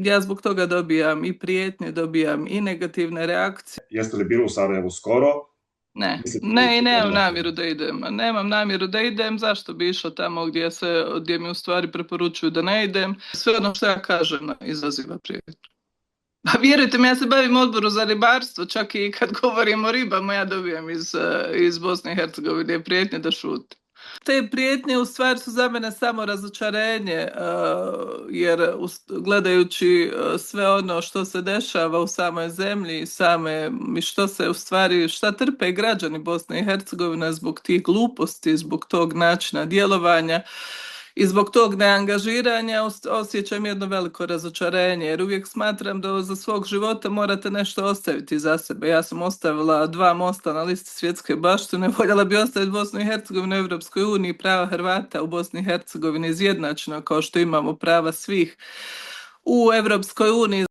ja zbog toga dobijam i prijetnje, dobijam i negativne reakcije. Jeste li bili u Sarajevu skoro? Ne, Mislite li ne i nemam da- namjeru da idem. Nemam namjeru da idem, zašto bi išao tamo gdje mi u stvari preporučuju da ne idem. Sve ono što ja kažem izaziva prijetnju. Pa vjerujte mi, ja se bavim odboru za ribarstvo, čak i kad govorim o ribama, ja dobijam iz Bosne i Hercegovine prijetnje da šutim. Te prijetnje u stvari su za mene samo razočarenje, jer gledajući sve ono što se dešava u samoj zemlji i što se u stvari, šta trpe građani Bosne i Hercegovine zbog tih gluposti, zbog tog načina djelovanja i zbog tog neangažiranja osjećam jedno veliko razočarenje, jer uvijek smatram da za svog života morate nešto ostaviti za sebe. Ja sam ostavila 2 mosta na listi svjetske baštine, voljela bi ostaviti Bosnu i Hercegovinu u Europskoj uniji, prava Hrvata u Bosni i Hercegovini izjednačeno kao što imamo prava svih u Europskoj uniji.